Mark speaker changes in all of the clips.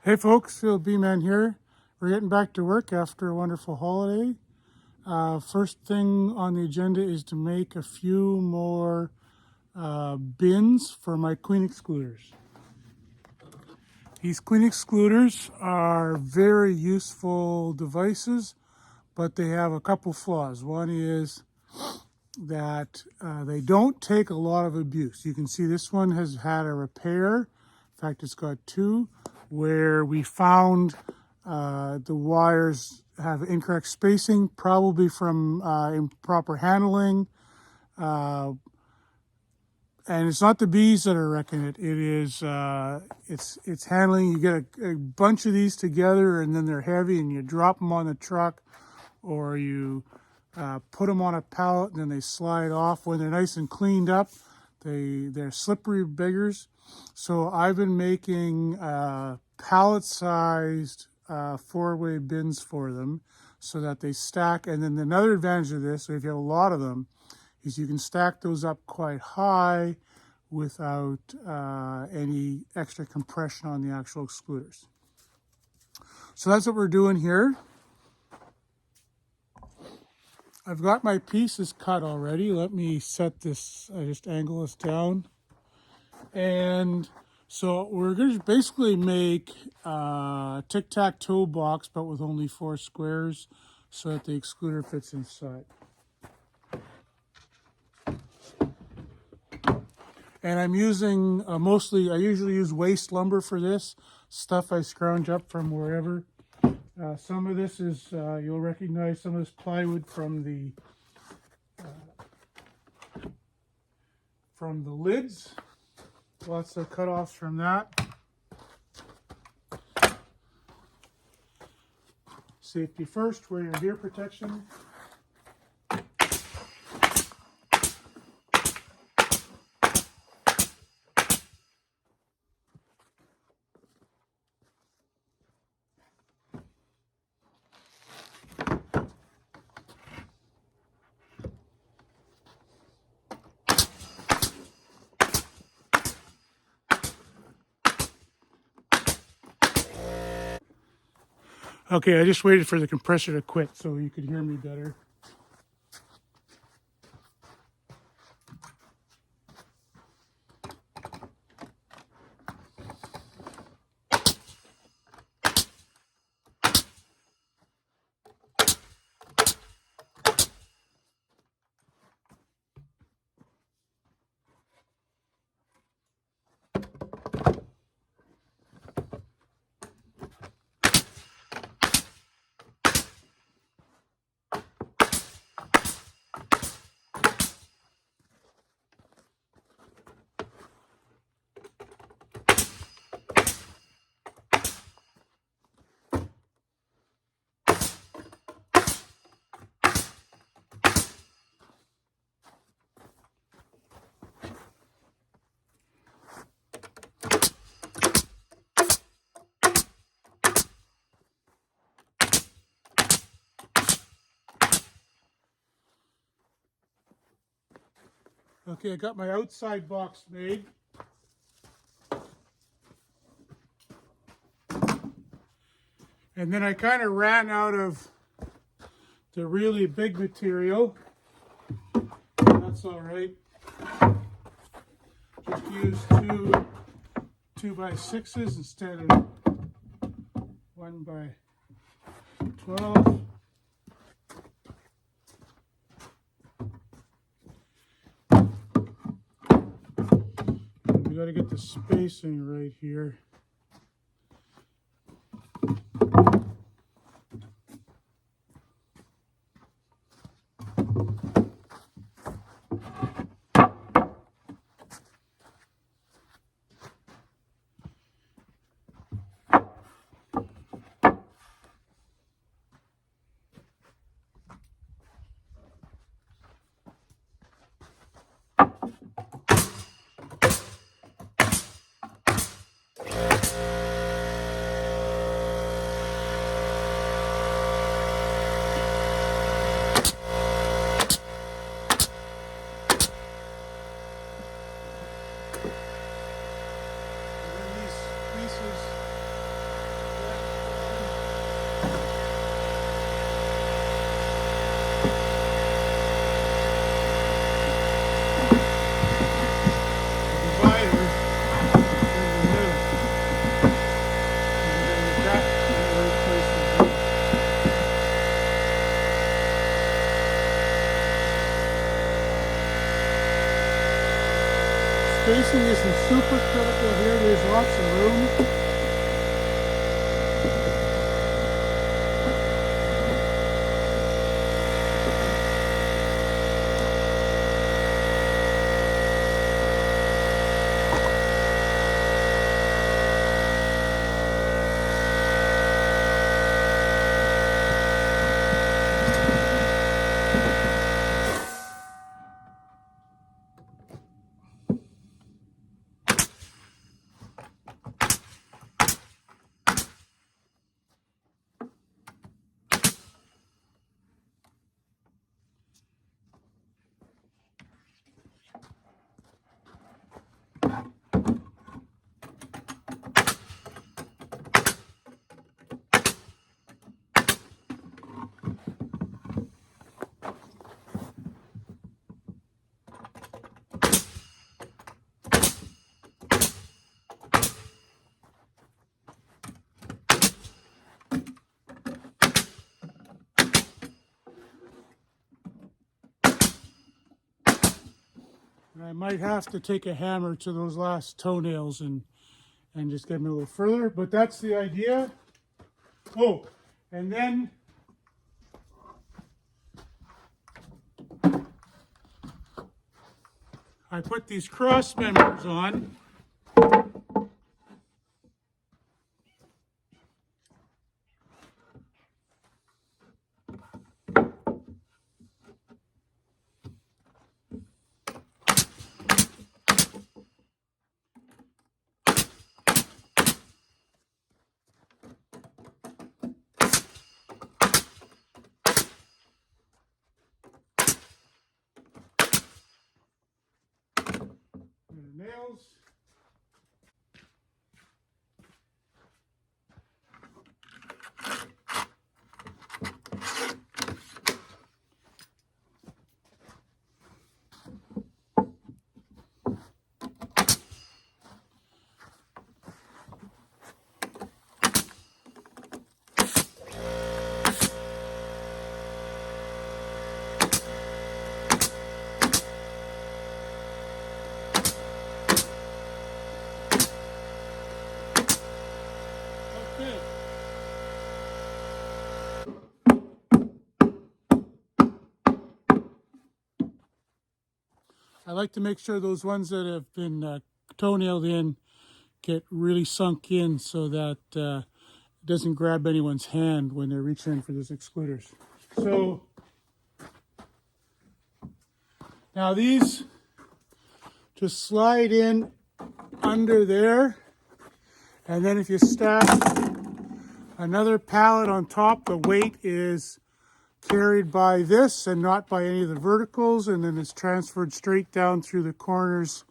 Speaker 1: Hey folks, Phil B-Man here. We're getting back to work after a wonderful holiday. First thing on the agenda is to make a few more bins for my queen excluders. These queen excluders are very useful devices, but they have a couple flaws. One is that they don't take a lot of abuse. You can see this one has had a repair. In fact, it's got two where we found the wires have incorrect spacing, probably from improper handling. And it's not the bees that are wrecking it. It is it's handling. You get a bunch of these together, and then they're heavy, and you drop them on the truck, or you put them on a pallet, and then they slide off. When they're nice and cleaned up, they're slippery beggars. So I've been making pallet-sized four-way bins for them, so that they stack. And then another advantage of this, if you have a lot of them, is you can stack those up quite high without any extra compression on the actual excluders. So that's what we're doing here. I've got my pieces cut already. Let me set this, I just angle this down. And so we're going to basically make a tic-tac-toe box, but with only 4 squares so that the excluder fits inside. And I'm using I usually use waste lumber for this, stuff I scrounge up from wherever. Some of this is, you'll recognize some of this plywood from the lids. Lots of cutoffs from that. Safety first, wear your ear protection. Okay, I just waited for the compressor to quit so you could hear me better. Okay, I got my outside box made. And then I kind of ran out of the really big material. That's all right. Just use two by 6s instead of 1 by 12. We got to get the spacing right here. spacing isn't super critical here. There's lots of room. I might have to take a hammer to those last toenails and just get them a little further, but that's the idea. Oh, and then I put these cross members on. Nails. Okay. I like to make sure those ones that have been toenailed in get really sunk in so that it doesn't grab anyone's hand when they're reaching in for those excluders. So now these just slide in under there, and then if you stack another pallet on top, the weight is carried by this and not by any of the verticals, and then it's transferred straight down through the corners.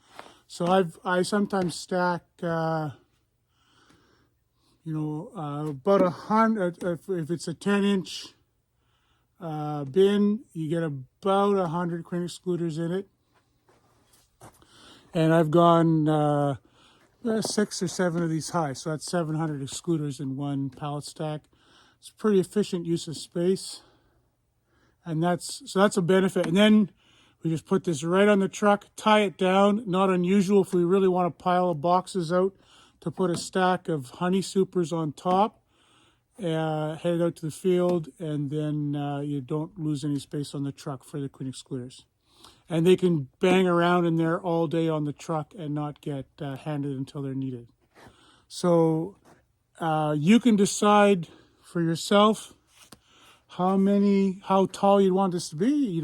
Speaker 1: So I sometimes stack about 100. If it's a 10-inch bin, you get about 100 queen excluders in it. And I've gone 6 or 7 of these high, so that's 700 excluders in one pallet stack. It's a pretty efficient use of space, and that's a benefit. And then we just put this right on the truck, tie it down. Not unusual if we really want a pile of boxes out to put a stack of honey supers on top, head out to the field, and then you don't lose any space on the truck for the queen excluders. And they can bang around in there all day on the truck and not get handed until they're needed. So you can decide for yourself how tall you want this to be,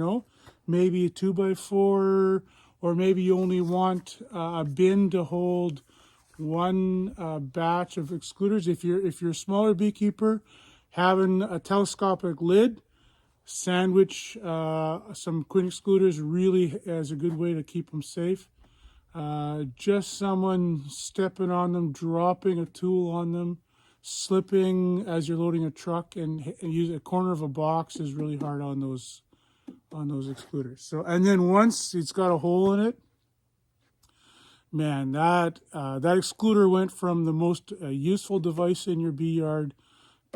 Speaker 1: maybe a 2x4, or maybe you only want a bin to hold one batch of excluders. If you're a smaller beekeeper, having a telescopic lid, sandwich some queen excluders really is a good way to keep them safe. Just someone stepping on them, dropping a tool on them, slipping as you're loading a truck, and use a corner of a box is really hard on those excluders. So, and then once it's got a hole in it, man, that excluder went from the most useful device in your bee yard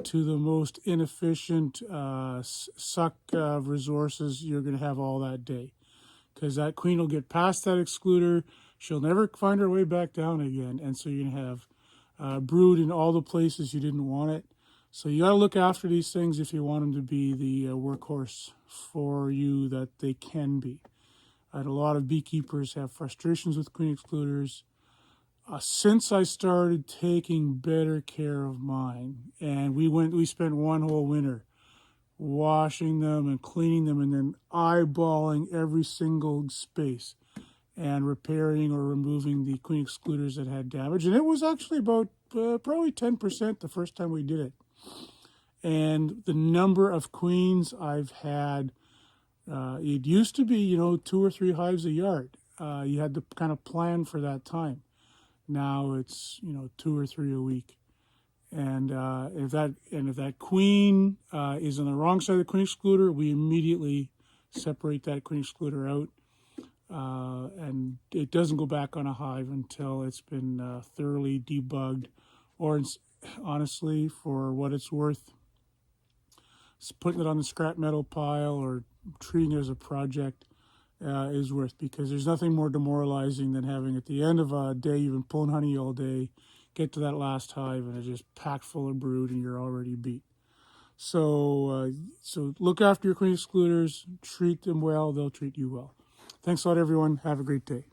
Speaker 1: to the most inefficient suck of resources you're going to have all that day. Because that queen will get past that excluder, she'll never find her way back down again. And so you're going to have brood in all the places you didn't want it. So you got to look after these things if you want them to be the workhorse for you that they can be. And a lot of beekeepers have frustrations with queen excluders. Since I started taking better care of mine, and we spent one whole winter washing them and cleaning them and then eyeballing every single space and repairing or removing the queen excluders that had damage. And it was actually about probably 10% the first time we did it. And the number of queens I've had, it used to be, 2 or 3 hives a yard. You had to kind of plan for that time. Now it's, 2 or 3 a week. And if that queen is on the wrong side of the queen excluder, we immediately separate that queen excluder out. And it doesn't go back on a hive until it's been thoroughly debugged, or honestly, for what it's worth, putting it on the scrap metal pile or treating it as a project is worth, because there's nothing more demoralizing than having at the end of a day, you've been pulling honey all day, get to that last hive and it's just packed full of brood and you're already beat. So look after your queen excluders, treat them well, they'll treat you well. Thanks a lot, everyone. Have a great day.